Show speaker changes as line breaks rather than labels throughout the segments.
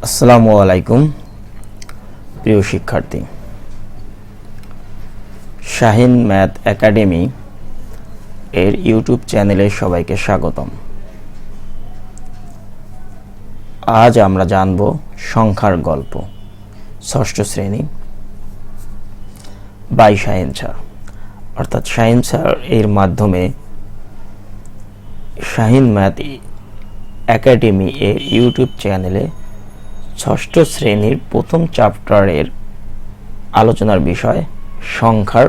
আসসালামু আলাইকুম প্রিয় শিক্ষার্থী, শাহিন ম্যাথ একাডেমি এর ইউটিউব চ্যানেলে সবাইকে স্বাগতম। আজ আমরা জানব সংখ্যার গল্প, ষষ্ঠ শ্রেণী বাই শাহিন স্যার, অর্থাৎ শাহিন স্যার এর মাধ্যমে শাহিন ম্যাথ একাডেমি এর ইউটিউব চ্যানেলে ষষ্ঠ শ্রেণীর প্রথম চ্যাপ্টারের আলোচনার বিষয় সংখ্যার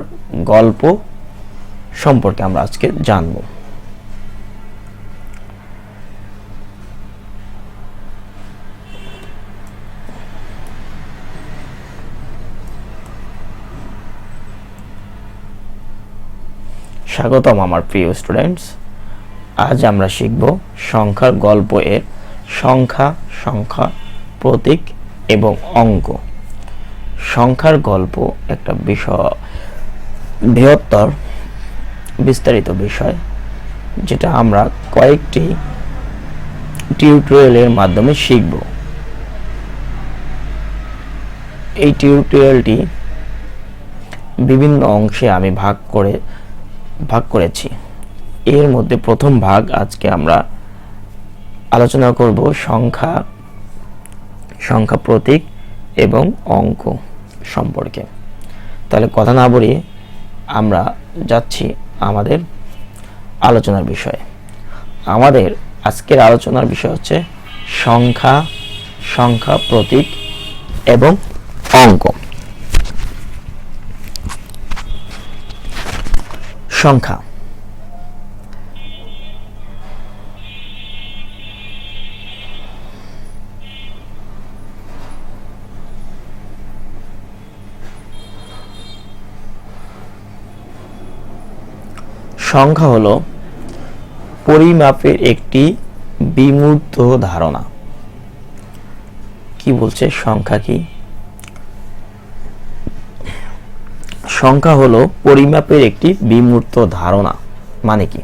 গল্প সম্পর্কে আমরা আজকে জানব। স্বাগতম আমার প্রিয় স্টুডেন্টস। আজ আমরা শিখব সংখ্যার গল্প এর সংখ্যা, প্রতীক এবং অঙ্ক। সংখ্যার গল্প একটা বিষয়, বৃহত্তর বিস্তারিত বিষয়, যেটা আমরা কয়েকটি টিউটোরিয়ালের মাধ্যমে শিখব। এই টিউটোরিয়ালটি বিভিন্ন অংশে আমি ভাগ করেছি। এর মধ্যে প্রথম ভাগ আজকে আমরা আলোচনা করব সংখ্যা, প্রতীক এবং অঙ্ক সম্পর্কে। তাহলে কথা না বাড়িয়ে আমরা যাচ্ছি আমাদের আলোচনার বিষয়ে। আমাদের আজকের আলোচনার বিষয় হচ্ছে সংখ্যা, প্রতীক এবং অঙ্ক। সংখ্যা সংখ্যা হলো পরিমাপের একটি বিমূর্ত ধারণা। কি বলছে সংখ্যা কি? সংখ্যা হলো পরিমাপের একটি বিমূর্ত ধারণা। মানে কি?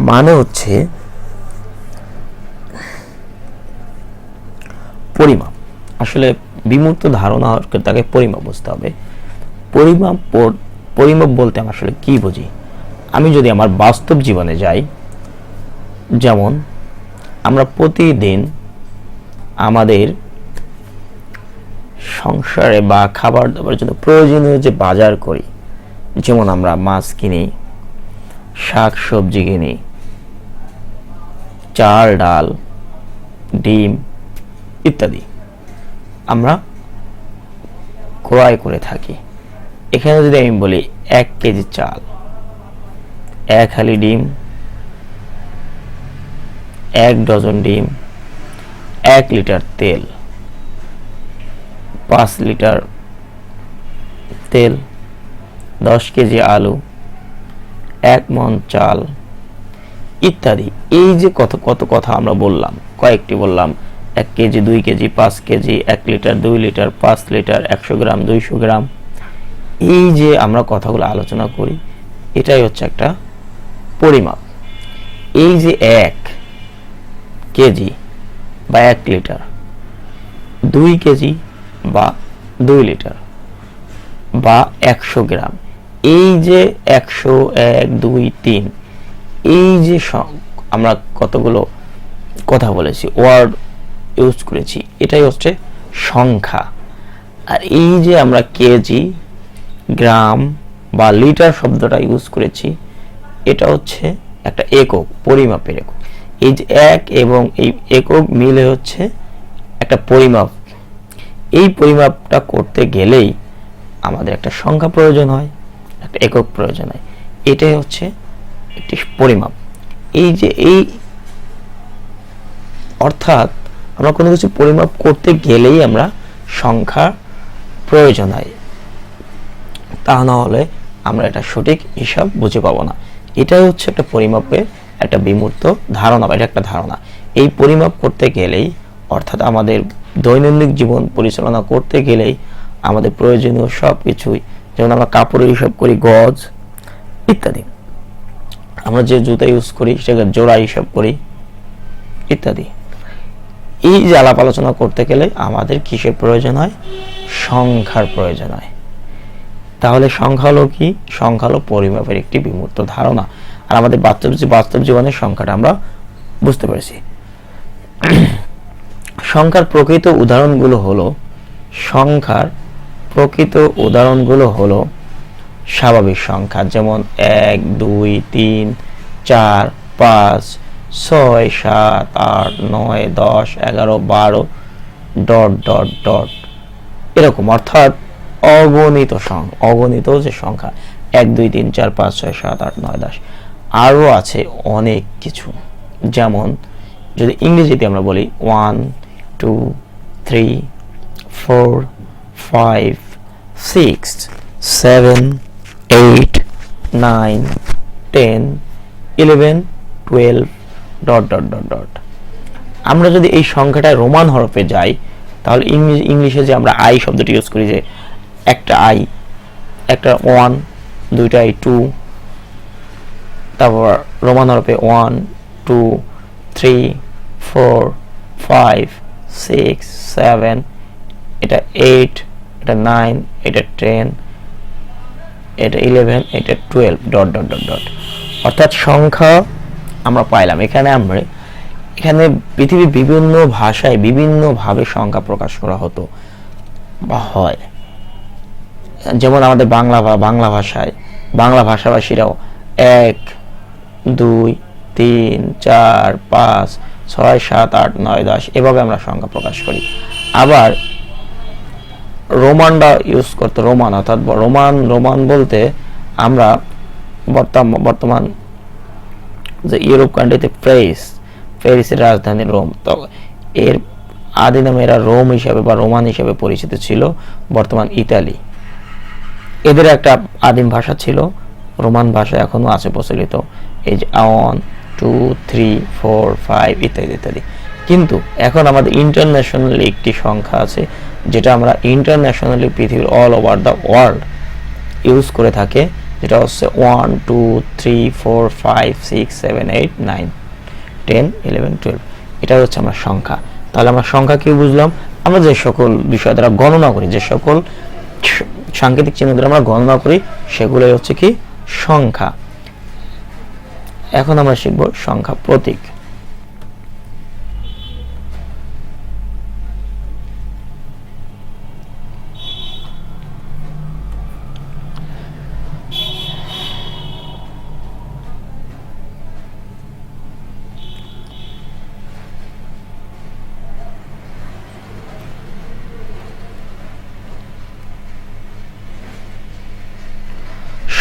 মানে হচ্ছে পরিমাপ। আসলে বিমূর্ত ধারণা তাকে পরিমাপ বুঝতে হবে। পরিমাপ বলতে আমরা আসলে কি বুঝি? আমি যদি আমার বাস্তব জীবনে যাই, যেমন আমরা প্রতিদিন আমাদের সংসারে বা খাবার দাবার জন্য প্রয়োজনীয় যে বাজার করি, যেমন আমরা মাছ কিনি, শাক সবজি কিনি, চাল ডাল, ডিম ইত্যাদি আমরা ক্রয় করে থাকি। এখানে যদি আমি বলি 1 কেজি চাল, 1 হালি ডিম, 1 ডজন ডিম, 1 লিটার তেল, 5 লিটার তেল, 10 কেজি আলু, 1 মণ চাল ইত্যাদি। এই যে কত কথা আমরা বললাম, কয়েকটি বললাম, 1 KG, 2 KG, 5 KG, 1 litre, 2 litre, 5 litre, 100 গ্রাম, 200 গ্রাম। এই যে আমরা কথাগুলো আলোচনা করি, এটাই হচ্ছে একটা পরিমাপ। এই যে 1 কেজি বা 1 লিটার, 2 কেজি বা 2 লিটার বা 100 গ্রাম, এই যে 100, 1, 2, 3, এই যে আমরা কতগুলো কথা বলেছি, ওয়ার্ড ইউজ করেছি, এটাই হচ্ছে সংখ্যা। আর এই যে আমরা কেজি, গ্রাম বা লিটার শব্দটা ইউজ করেছি, এটা হচ্ছে একটা একক, পরিমাপের একক। এই যে 1 এবং এই একক মিলে হচ্ছে একটা পরিমাপ। এই পরিমাপটা করতে গেলেই আমাদের একটা সংখ্যা প্রয়োজন হয়, একটা একক প্রয়োজন হয়। এটাই হচ্ছে একটি পরিমাপ। অর্থাৎ আমরা কোনো কিছু পরিমাপ করতে গেলেই আমরা সংখ্যার প্রয়োজন হয়, তা না হলে আমরা এটা সঠিক হিসাব বুঝে পাবো না। এটাই হচ্ছে একটা পরিমাপের একটা বিমূর্ত ধারণা, এটা একটা ধারণা। এই পরিমাপ করতে গেলেই, অর্থাৎ আমাদের দৈনন্দিন জীবন পরিচালনা করতে গেলেই আমাদের প্রয়োজনীয় সব কিছুই, যেমন আমরা কাপড়ের হিসাব করি গজ ইত্যাদি, আমরা যে জুতা ইউজ করি সেটাকে জোড়া হিসাব করি ইত্যাদি। এই যে আলাপ আলোচনা করতে গেলে আমাদের কিসের প্রয়োজন হয়? সংখ্যার প্রয়োজন হয়। তাহলে সংখ্যা হলো কি? সংখ্যা হলো পরিমাপের একটি বিমূর্ত ধারণা। আর আমাদের বাস্তব জীবনের সংখ্যাটা আমরা বুঝতে পেরেছি। সংখ্যার প্রকৃত উদাহরণগুলো হলো স্বাভাবিক সংখ্যা, যেমন 1 2 3 4 5 6 7 8 9 10 11 12 ডট ডট ডট এরকম, অর্থাৎ অগণিত যে সংখ্যা 1 2 3 4 5 6 7 8 9 10। আরও আছে অনেক কিছু, যেমন যদি ইংরেজিতে আমরা বলি 1 2 3 4 5 6 7 8 9 10 11 12 ডট ডট ডট ডট। আমরা যদি এই সংখ্যাটা রোমান হরফে যাই, তাহলে ইংলিশে যে আমরা আই শব্দটি ইউজ করি, যে একটা আই, একটা 1, দুইটা আই 2, তারপর রোমান হরফে 1 2 3 4 5 6 7, এটা 8, এটা 9, এটা 10, এটা 11, এটা 12 ডট ডট ডট ডট। অর্থাৎ সংখ্যা আমরা পাইলাম। এখানে পৃথিবীর বিভিন্ন ভাষায় বিভিন্নভাবে সংখ্যা প্রকাশ করা হতো বা হয়। যেমন আমাদের বাংলা ভাষাভাষীরাও 1 2 3 4 5 6 7 8 9 10 এভাবে আমরা সংখ্যা প্রকাশ করি। আবার রোমানরা ইউজ করতো অর্থাৎ রোমান বলতে আমরা বর্তমান যে ইউরোপ কান্ট্রিতে প্যারিসের রাজধানী রোম, তো এর আদি নামে এরা রোম হিসাবে বা রোমান হিসাবে পরিচিত ছিল, বর্তমান ইতালি। এদের একটা আদিম ভাষা ছিল, রোমান ভাষা এখনো আছে প্রচলিত, এই যে 1 2 3 4 5 ইত্যাদি ইত্যাদি। কিন্তু এখন আমাদের ইন্টারন্যাশনালি একটি সংখ্যা আছে, যেটা আমরা ইন্টারন্যাশনালি পৃথিবীর all over the world use করে থাকে, যেটা হচ্ছে 1 2 3 4 5 6 7 8 9 10 11 12। এটা হচ্ছে আমরা সংখ্যা। তাহলে আমরা সংখ্যা কি বুঝলাম? আমরা যে সকল বিষয় দ্বারা গণনা করি, যে সকল সাংকেতিক চিহ্ন দ্বারা আমরা গণনা করি, সেগুলোই হচ্ছে কি? সংখ্যা। এখন আমরা শিখব সংখ্যা প্রতীক।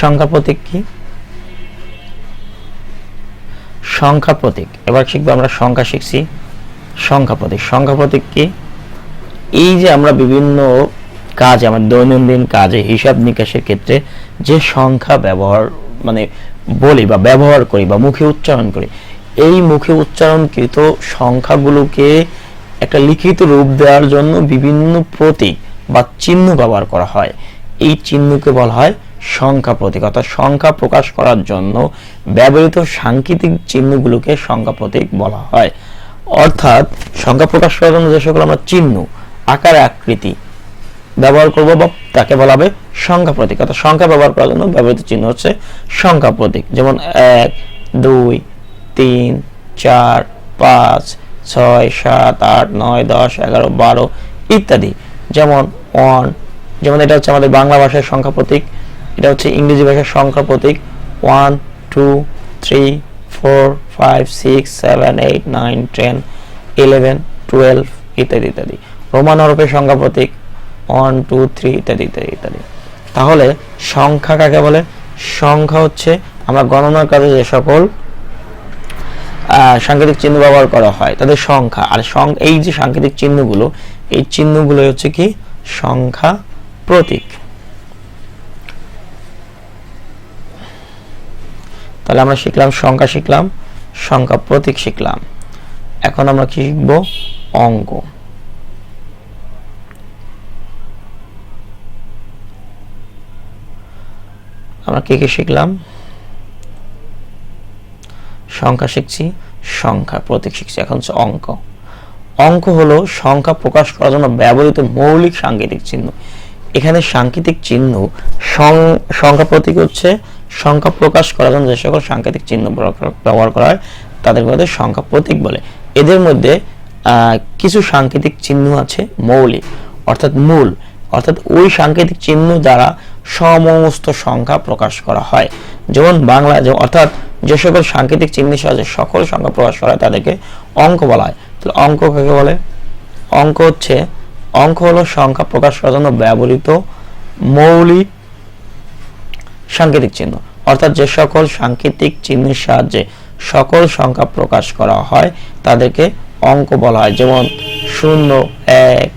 সংখ্যা প্রতীক কি? সংখ্যা প্রতীক, এবার শিখবো আমরা সংখ্যা শিখছি। সংখ্যা প্রতীক কি? এই যে আমরা বিভিন্ন কাজে, আমার দৈনন্দিন কাজে, হিসাব নিকাশের ক্ষেত্রে যে সংখ্যা বলি বা ব্যবহার করি বা মুখে উচ্চারণ করি, এই মুখে উচ্চারণকৃত সংখ্যাগুলোকে একটা লিখিত রূপ দেওয়ার জন্য বিভিন্ন প্রতীক বা চিহ্ন ব্যবহার করা হয়। এই চিহ্নকে বলা হয় সংখ্যা প্রতীক, অর্থাৎ সংখ্যা প্রকাশ করার জন্য ব্যবহৃত সাংকেতিক চিহ্নগুলোকে সংখ্যা প্রতীক বলা হয়। অর্থাৎ সংখ্যা প্রকাশ করার জন্য যে সকল আমরা চিহ্ন, আকার, আকৃতি ব্যবহার করব, বা তাকে বলা হবে সংখ্যা প্রতীক। অর্থাৎ সংখ্যা ব্যবহার করার জন্য ব্যবহৃত চিহ্ন হচ্ছে সংখ্যা প্রতীক। যেমন 1 2 3 4 5 6 7 8 9 10 11 12 ইত্যাদি। যেমন 1, যেমন এটা হচ্ছে আমাদের বাংলা ভাষার সংখ্যা প্রতীক, এটা হচ্ছে ইংরেজি ভাষার সংখ্যা প্রতীক 1 2 3 4 5 6 7 8 9 10 11 12 ইত্যাদি ইত্যাদি। রোমান হরফের সংখ্যা প্রতীক 1 2 3 ইত্যাদি ইত্যাদি ইত্যাদি। তাহলে সংখ্যা কাকে বলে? সংখ্যা হচ্ছে আমরা গণনার কাজে যে সকল সাংকেতিক চিহ্ন ব্যবহার করা হয় তাদের সংখ্যা। আর এই যে সাংকেতিক চিহ্নগুলো, এই চিহ্নগুলো হচ্ছে কি? সংখ্যা প্রতীক। তাহলে আমরা শিখলাম সংখ্যা, শিখলাম সংখ্যা প্রতীক, শিখলাম। এখন আমরা কি শিখব? অঙ্ক। আমরা কি কি শিখলাম? সংখ্যা শিখছি, সংখ্যা প্রতীক শিখছি, এখন হচ্ছে অঙ্ক। অঙ্ক হলো সংখ্যা প্রকাশ করার জন্য ব্যবহৃত মৌলিক সাংকেতিক চিহ্ন। এখানে সাংকেতিক চিহ্ন সংখ্যা প্রতীক হচ্ছে সংখ্যা প্রকাশ করার জন্য যে সকল সাংকেতিক চিহ্ন ব্যবহার করা হয় তাদের মধ্যে সংখ্যা প্রতীক বলে। এদের মধ্যে কিছু সাংকেতিক চিহ্ন আছে মৌলিক অর্থাৎ মূল, অর্থাৎ ওই সাংকেতিক চিহ্ন দ্বারা সমস্ত সংখ্যা প্রকাশ করা হয়। যেমন বাংলা অর্থাৎ যে সকল সাংকেতিক চিহ্নের সাহায্যে সকল সংখ্যা প্রকাশ করা হয় তাদেরকে অঙ্ক বলা হয়। তাহলে অঙ্ক কাকে বলে? অঙ্ক হলো সংখ্যা প্রকাশ করার জন্য ব্যবহৃত মৌলিক সাংকেতিক চিহ্ন, অর্থাৎ যে সকল সাংকেতিক চিহ্নের সাহায্যে সকল সংখ্যা প্রকাশ করা হয় তাদেরকে অঙ্ক বলা হয়। যেমন 0, 1,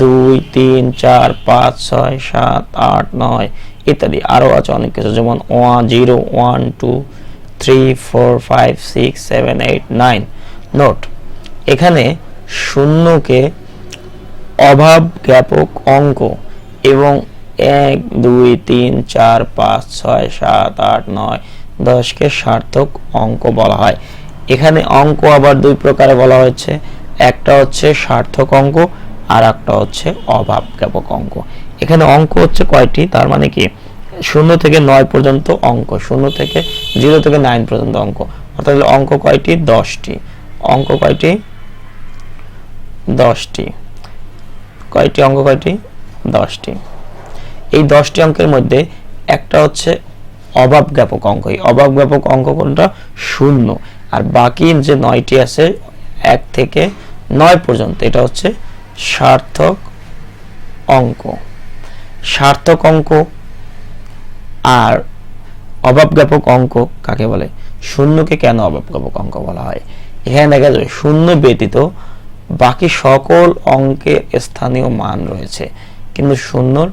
2, 3, 4, 5, 6, 7, 8, 9 ইত্যাদি। আরো আছে অনেক কিছু, যেমন 0, 1, 2, 3, 4, 5, 6, 7, 8, 9। নোট, এখানে শূন্যকে অভাব জ্ঞাপক অঙ্ক এবং 1, 2, 3, 4, 5, 6, 7, 8, 9, 10কে সার্থক অঙ্ক বলা হয়। এখানে অঙ্ক আবার দুই প্রকারে বলা হয়েছে, একটা হচ্ছে সার্থক অঙ্ক আর একটা হচ্ছে অভাব জ্ঞাপক অঙ্ক। এখানে অঙ্ক হচ্ছে কয়টি, তার মানে কি 0 থেকে 9 পর্যন্ত অঙ্ক, 0 থেকে 0 থেকে 9 পর্যন্ত অঙ্ক, অর্থাৎ অঙ্ক কয়টি? 10টি। অঙ্ক কয়টি? 10টি। কয়টি অঙ্ক? কয়টি? 10টি। এই 10টি অঙ্কের মধ্যে একটা হচ্ছে অভাব জ্ঞাপক অঙ্ক। এই অভাব জ্ঞাপক অঙ্ক কোনটা? 0। আর বাকি যে 9টি আছে 1 থেকে 9 পর্যন্ত এটা হচ্ছে সার্থক অঙ্ক। সার্থক অঙ্ক আর অভাব জ্ঞাপক অঙ্ক কাকে বলে? শূন্যকে কেন অভাব জ্ঞাপক অঙ্ক বলা হয়? এখানে দেখা যাবে শূন্য ব্যতীত বাকি সকল অঙ্কের স্থানীয় মান রয়েছে, কিন্তু শূন্যর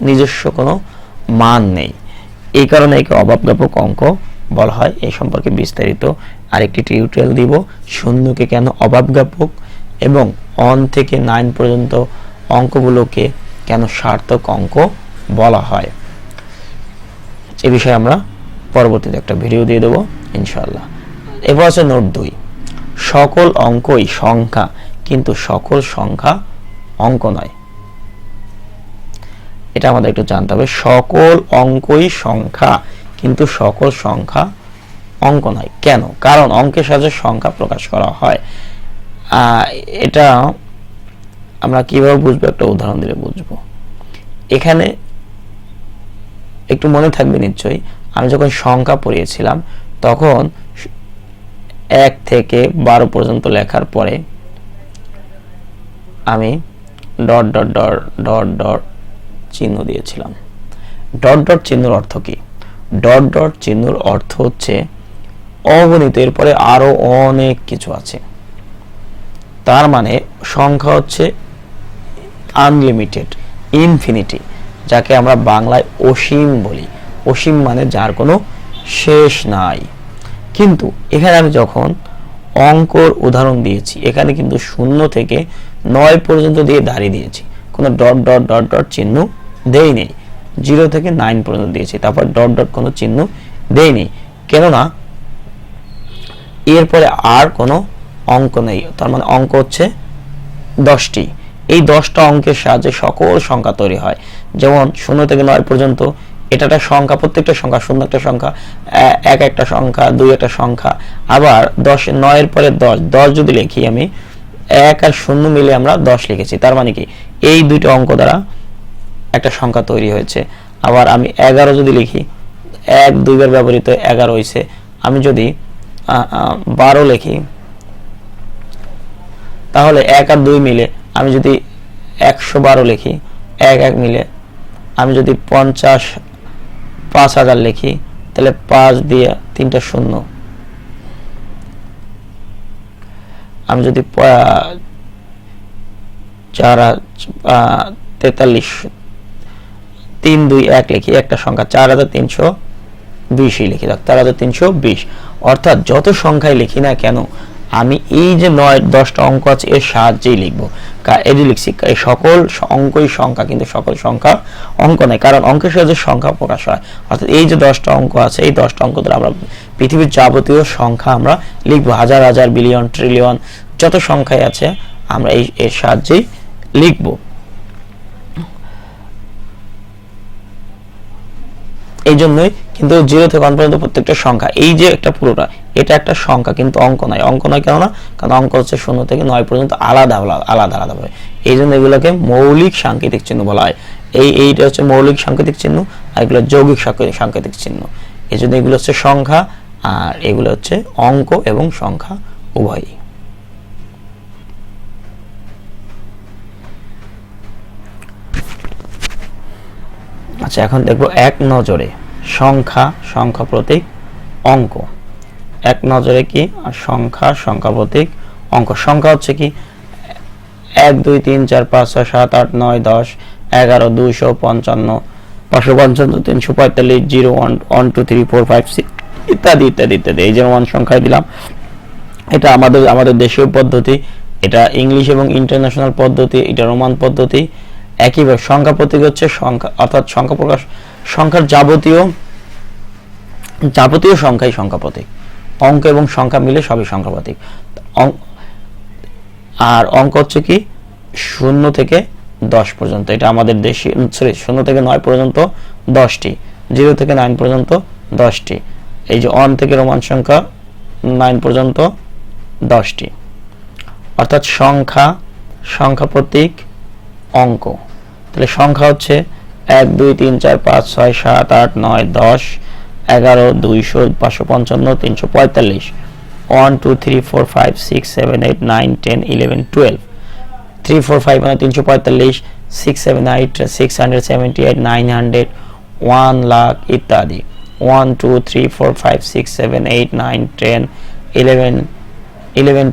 নিজস্ব কোনো মান নেই, এই কারণে একে অভাব জ্ঞাপক অঙ্ক বলা হয়। এই সম্পর্কে বিস্তারিত আরেকটি টিউটোরিয়াল দিব, শূন্যকে কেন অভাব জ্ঞাপক এবং 1 থেকে 9 পর্যন্ত অঙ্কগুলোকে কেন সার্থক অঙ্ক বলা হয়, এ বিষয়ে আমরা পরবর্তীতে একটা ভিডিও দিয়ে দেবো ইনশাআল্লাহ। এবার আছে নোট 2, সকল অঙ্কই সংখ্যা কিন্তু সকল সংখ্যা অঙ্ক নয়। এটা আমাদের একটু জানতে হবে, সকল অঙ্কই সংখ্যা কিন্তু সকল সংখ্যা অঙ্ক নয়। কেন? কারণ অঙ্কের সাহায্যে সংখ্যা প্রকাশ করা হয়। এটা আমরা কিভাবে বুঝবো? একটা উদাহরণ দিলে বুঝবো। এখানে একটু মনে থাকবে নিশ্চয়ই, আমি যখন সংখ্যা পড়িয়েছিলাম তখন 1 থেকে 12 পর্যন্ত লেখার পরে আমি dot dot dot dot dot চিহ্ন দিয়েছিলাম। ডট ডট চিহ্নের অর্থ কি? ডট ডট চিহ্নের অর্থ হচ্ছে অগণিত, এরপরে আরো অনেক কিছু আছে, তার মানে সংখ্যা হচ্ছে আনলিমিটেড, ইনফিনিটি, যাকে আমরা বাংলায় অসীম বলি। অসীম মানে যার কোনো শেষ নাই। কিন্তু এখানে আমি যখন অঙ্কর উদাহরণ দিয়েছি এখানে কিন্তু 0 থেকে 9 পর্যন্ত দিয়ে দাঁড়িয়ে দিয়েছি, কোনো ডট ডট ডট ডট চিহ্ন দেই নেই। 0 থেকে 9 পর্যন্ত দিয়েছি, তারপর ডট ডট কোনো চিহ্ন দেইনি, কেননা এরপরে আর কোনো অঙ্ক নেই। তার মানে অঙ্ক হচ্ছে 10টি। এই 10টা অঙ্কের সাহায্যে সকল সংখ্যা তৈরি হয়। যেমন 0 থেকে 9 পর্যন্ত এটা একটা সংখ্যা, প্রত্যেকটা সংখ্যা 0 একটা সংখ্যা, 1 একটা সংখ্যা, 2 একটা সংখ্যা। আবার 9 এর পরে 10 যদি লিখি আমি, 1 আর 0 মিলে আমরা 10 লিখেছি, তার মানে কি এই দুইটা অঙ্ক দ্বারা একটা সংখ্যা তৈরি হয়েছে। আবার আমি 11 যদি লিখি, 1 2 বার ব্যবহৃত 11 হয়েছে। আমি যদি 12 লিখি তাহলে 1 আর 2 মিলে আমি যদি 112 লিখি, 1 1 মিলে আমি যদি 50,000 লিখি তাহলে 5 দিয়ে 3টা 0, আমি যদি 43 3 2 1 লিখি, একটা সংখ্যা 4320 লিখি, 4320। অর্থাৎ যত সংখ্যায় লিখি না কেন আমি এই যে 9-10টা অঙ্ক আছে এর সাহায্যেই লিখবো। এই যে লিখছি এই সকল অঙ্কই সংখ্যা, কিন্তু সকল সংখ্যা অঙ্ক নয়, কারণ অঙ্কের সাহায্যে সংখ্যা প্রকাশ হয়। অর্থাৎ এই যে 10টা অঙ্ক আছে এই 10টা অঙ্ক দ্বারা আমরা পৃথিবীর যাবতীয় সংখ্যা আমরা লিখবো, হাজার হাজার বিলিয়ন ট্রিলিয়ন যত সংখ্যাই আছে আমরা এর সাহায্যেই লিখবো। এই জন্যই কিন্তু 0 থেকে 1 পর্যন্ত প্রত্যেকটা সংখ্যা, এই যে একটা পুরোটা এটা একটা সংখ্যা কিন্তু অঙ্ক নয়। অঙ্ক নয় কেন না? কারণ অঙ্ক হচ্ছে 0 থেকে 9 পর্যন্ত আলাদা আলাদা ভাবে, এই জন্য এগুলোকে মৌলিক সাংকেতিক চিহ্ন বলা হয়। এইটা হচ্ছে মৌলিক সাংকেতিক চিহ্ন, আর এগুলো যৌগিক সাংকেতিক চিহ্ন। এই জন্য এগুলো হচ্ছে সংখ্যা আর এগুলো হচ্ছে অঙ্ক এবং সংখ্যা উভয়ই। আচ্ছা, এখন দেখবো এক নজরে সংখ্যা, সংখ্যা প্রতীক, অঙ্ক। এক নজরে কি? আর সংখ্যা, সংখ্যা প্রতীক, অঙ্ক। সংখ্যা হচ্ছে কি 1 2 3 4 5 6 7 8 9 10 11 255 555 345 0 1 1 2 3 4 5 6 ইত্যাদি ইত্যাদি ইত্যাদি। এই যে মান সংখ্যায় দিলাম, এটা আমাদের দেশীয় পদ্ধতি, এটা ইংলিশ এবং ইন্টারন্যাশনাল পদ্ধতি, এটা রোমান পদ্ধতি। একইভাবে সংখ্যা প্রতীক হচ্ছে সংখ্যা, অর্থাৎ সংখ্যা প্রকাশ, সংখ্যার যাবতীয় সংখ্যাই সংখ্যা প্রতীক। অঙ্ক এবং সংখ্যা মিলে সবই সংখ্যা প্রতীক। আর অঙ্ক হচ্ছে কি 0 থেকে 10 পর্যন্ত, এটা আমাদের দেশে 0 থেকে 9 পর্যন্ত 10টি, 0 থেকে 9 পর্যন্ত 10টি। এই যে 1 থেকে রোমান সংখ্যা 9 পর্যন্ত 10টি। অর্থাৎ সংখ্যা, সংখ্যা প্রতীক, অঙ্ক। তাহলে সংখ্যা হচ্ছে 1 2 3 4 5 6 7 8 9 10 11 200 555 345 1 2 3 4 5 6 7 8 9 10 11 12 3 4 5 মানে 345 6 7 8 678 900 1 লাখ ইত্যাদি। 1 2 3 4 5 6 7 8 9 10 11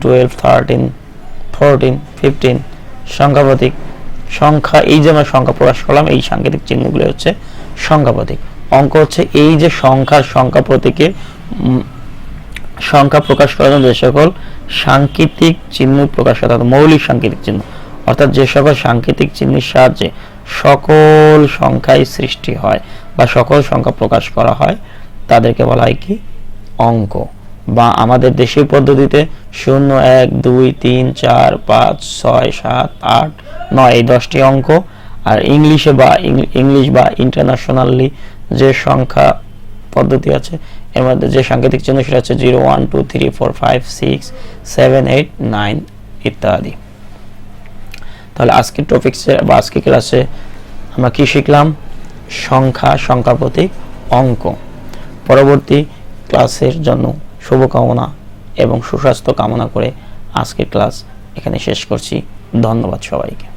12 13 14 15 সংখ্যা প্রতীক। সংখ্যা, এই যে আমরা সংখ্যা প্রকাশ করলাম এই সাংকেতিক চিহ্নগুলো হচ্ছে সংখ্যা প্রতীক। অঙ্ক হচ্ছে এই যে সংখ্যা প্রতীকের সংখ্যা প্রকাশ করার জন্য যে সকল সাংকেতিক চিহ্ন প্রকাশ করা, মৌলিক সাংকেতিক চিহ্ন, অর্থাৎ যে সকল সাংকেতিক চিহ্নের সাহায্যে সকল সংখ্যাই সৃষ্টি হয় বা সকল সংখ্যা প্রকাশ করা হয় তাদেরকে বলা হয় কি? অঙ্ক। বা আমাদের দেশীয় পদ্ধতিতে 0 1 2 3 4 5 6 7 8 9 এই 10টি অঙ্ক। আর ইংলিশ বা ইন্টারন্যাশনালি যে সংখ্যা পদ্ধতি আছে এর মধ্যে যে সাংকেতিক চিহ্ন সেটা হচ্ছে 0 1 2 3 4 5 6 7 8 9 ইত্যাদি। তাহলে আজকের টপিকসে বা আজকের ক্লাসে আমরা কি শিখলাম? সংখ্যা, সংখ্যা প্রতীক, অঙ্ক। পরবর্তী ক্লাসের জন্য শুভকামনা এবং সুস্বাস্থ্য কামনা করে আজকের ক্লাস এখানে শেষ করছি। ধন্যবাদ সবাইকে।